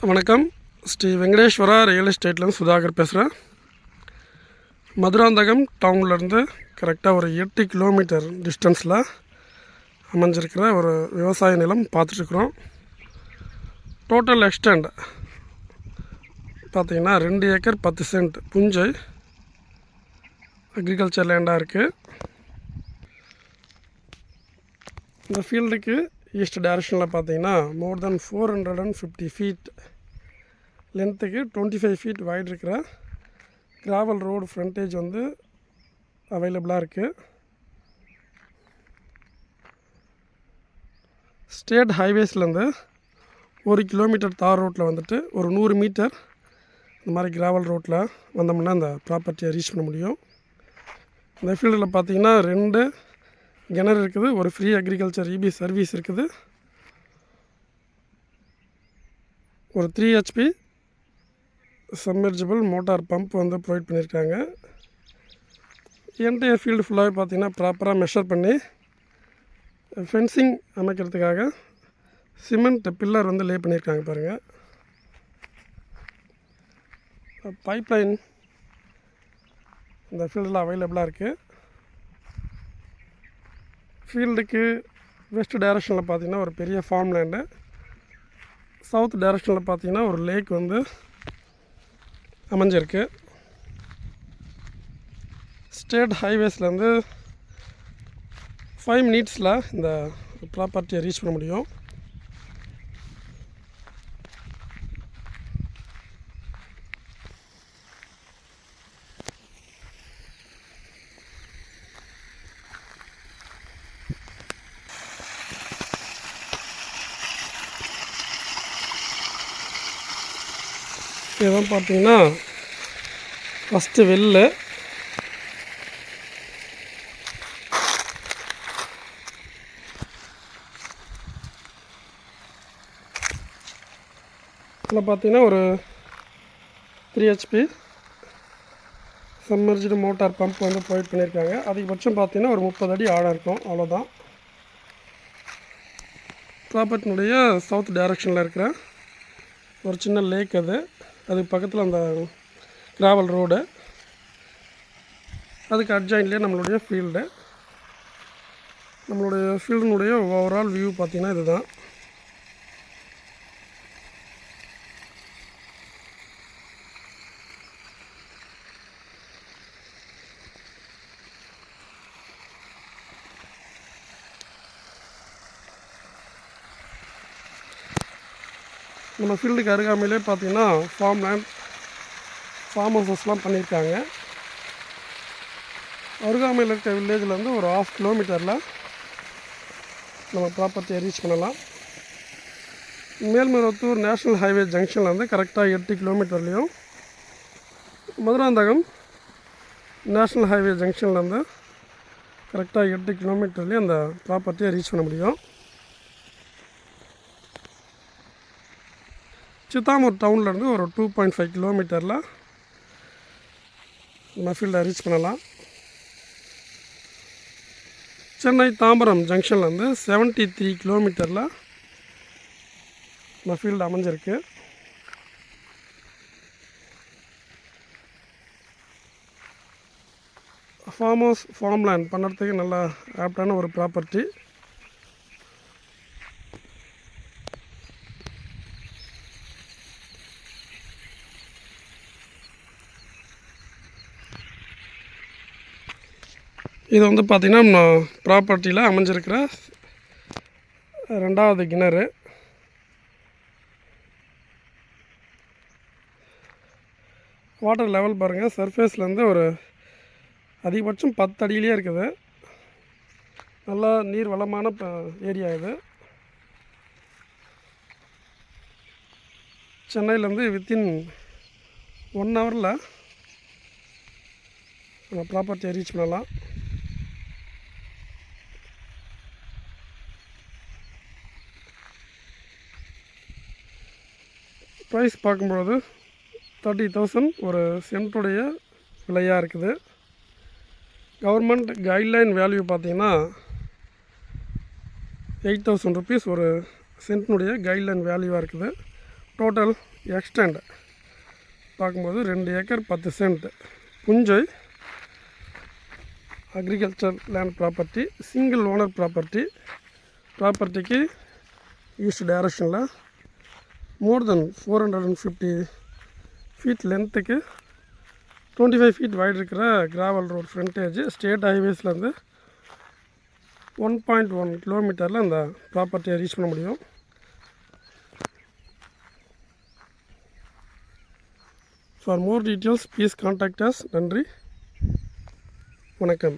வணக்கம். ஸ்ரீ வெங்கடேஸ்வரா ரியல் எஸ்டேட்லேருந்து சுதாகர் பேசுகிறேன். மதுராந்தகம் டவுன்லேருந்து கரெக்டாக ஒரு 8 கிலோமீட்டர் டிஸ்டன்ஸில் அமைஞ்சிருக்கிற ஒரு விவசாய நிலம் பார்த்துட்ருக்குறோம். டோட்டல் எக்ஸ்டெண்ட் பார்த்திங்கன்னா 2 ஏக்கர் 10 சென்ட் புஞ்சை அக்ரிகல்ச்சர் லேண்டாக இருக்குது. இந்த ஃபீல்டுக்கு ஈஸ்ட் டைரக்ஷனில் பார்த்தீங்கன்னா மோர் தென் 450 ஃபீட் லென்த்துக்கு 25 ஃபீட் வைட் இருக்கிற கிராவல் ரோடு ஃப்ரண்டேஜ் வந்து அவைலபிளாக இருக்குது. ஸ்டேட் ஹைவேஸ்லேருந்து 1 கிலோமீட்டர் தார் ரோட்டில் வந்துட்டு ஒரு 100 மீட்டர் இந்த மாதிரி கிராவல் ரோட்டில் வந்தோம்னா அந்த ப்ராப்பர்ட்டியை ரீச் பண்ண முடியும். இந்த ஃபீல்டில் பார்த்தீங்கன்னா 2 கிணறு இருக்குது, ஒரு ஃப்ரீ அக்ரிகல்ச்சர் இபி சர்வீஸ் இருக்குது, ஒரு 3 HP சப்மெர்ஜிபிள் மோட்டார் பம்ப் வந்து ப்ரொவைட் பண்ணியிருக்காங்க. என்டையர் ஃபீல்டு ஃபுல்லாகவே பார்த்திங்கன்னா ப்ராப்பராக மெஷர் பண்ணி ஃபென்சிங் அமைக்கிறதுக்காக சிமெண்ட் பில்லர் வந்து லே பண்ணியிருக்காங்க பாருங்கள். பைப்லைன் இந்த ஃபீல்டில் அவைலபிளாக இருக்குது. ஃபீல்டுக்கு வெஸ்ட் டைரக்ஷனில் பார்த்திங்கன்னா ஒரு பெரிய ஃபார்ம் லேண்டு, சவுத் டைரக்ஷனில் பார்த்திங்கன்னா ஒரு லேக் வந்து அமைஞ்சிருக்கு. ஸ்டேட் ஹைவேஸ்லேருந்து 5 மினிட்ஸில் இந்த ப்ராப்பர்ட்டியை ரீச் பண்ண முடியும். இதுதான் பார்த்தீங்கன்னா ஃபஸ்ட்டு வெள்ளு, இதில் பார்த்தீங்கன்னா ஒரு 3 HP சப்மெர்ஜ்டு மோட்டார் பம்ப் வந்து ப்ரொவைட் பண்ணியிருக்காங்க. அதிகபட்சம் பார்த்தீங்கன்னா ஒரு 30 அடி ஆழம் இருக்கும், அவ்வளோதான். ப்ராப்பர்ட்டினுடைய சவுத் டைரக்ஷனில் இருக்கிற ஒரு சின்ன லேக் அதுக்கு பக்கத்தில் அந்த கிராவல் ரோடு, அதுக்கு அட்ஜாயின்ட்லேயே நம்மளுடைய ஃபீல்டு. நம்மளுடைய ஃபீல்டினுடைய ஓவரால் வியூ பார்த்திங்கன்னா இதுதான். நம்ம ஃபீல்டுக்கு அருகாமையிலே பார்த்திங்கன்னா ஃபார்ம் லேண்ட், ஃபார்ம் ஹவுசஸ்லாம் பண்ணியிருக்காங்க. அருகாமையில் இருக்க வில்லேஜ்லேருந்து ஒரு 1/2 கிலோமீட்டரில் நம்ம ப்ராப்பர்ட்டியை ரீச் பண்ணலாம். மேல்மருவத்தூர் நேஷ்னல் ஹைவே ஜங்ஷன்லேருந்து கரெக்டாக 8 கிலோமீட்டர்லேயும், மதுராந்தகம் நேஷ்னல் ஹைவே ஜங்ஷன்லேருந்து கரெக்டாக 8 கிலோமீட்டர்லேயும் அந்த ப்ராப்பர்ட்டியை ரீச் பண்ண முடியும். சித்தாமூர் டவுன்லேருந்து ஒரு 2.5 கிலோமீட்டரில் நம்ம ஃபீல்டை ரீச் பண்ணலாம். சென்னை தாம்பரம் ஜங்ஷன்லேருந்து 73 கிலோமீட்டரில் நம்ம ஃபீல்டு அமைஞ்சிருக்கு. ஃபார்ம் ஹவுஸ், ஃபார்ம் லேண்ட் பண்ணுறதுக்கு நல்லா ஆப்டான ஒரு ப்ராப்பர்ட்டி. இது வந்து பார்த்திங்கன்னா நம்ம ப்ராப்பர்ட்டியில் அமைஞ்சிருக்கிற 2வது கிணறு. வாட்டர் லெவல் பாருங்கள், சர்ஃபேஸ்லேருந்து ஒரு அதிகபட்சம் 10 அடியிலே இருக்குது. நல்லா நீர் வளமான ஏரியா இது. சென்னையிலேருந்து வித்தின் 1 ஹவரில் நம்ம ப்ராப்பர்ட்டியை ரீச் பண்ணலாம். ப்ரைஸ் பார்க்கும்பொழுது 30,000 ஒரு சென்ட்டுடைய விலையாக இருக்குது. கவர்மெண்ட் கைட்லைன் வேல்யூ பார்த்திங்கன்னா 8,000 rupees ஒரு சென்ட்னுடைய கைட்லைன் வேல்யூவாக இருக்குது. டோட்டல் எக்ஸ்டெண்ட் பார்க்கும்போது 2 ஏக்கர் 10 சென்ட் புஞ்சை agriculture land property, single owner ப்ராப்பர்ட்டிக்கு ஈஸ்ட் டைரக்ஷனில் மோர் தென் 450 ஃபீட் லென்த்துக்கு 25 ஃபீட் வைடு இருக்கிற கிராவல் ரோட் ஃப்ரண்டேஜ். ஸ்டேட் ஹைவேஸ்லேருந்து 1.1 கிலோமீட்டரில் அந்த ப்ராப்பர்ட்டியை ரீச் பண்ண முடியும். For more details please contact us. நன்றி, வணக்கம்.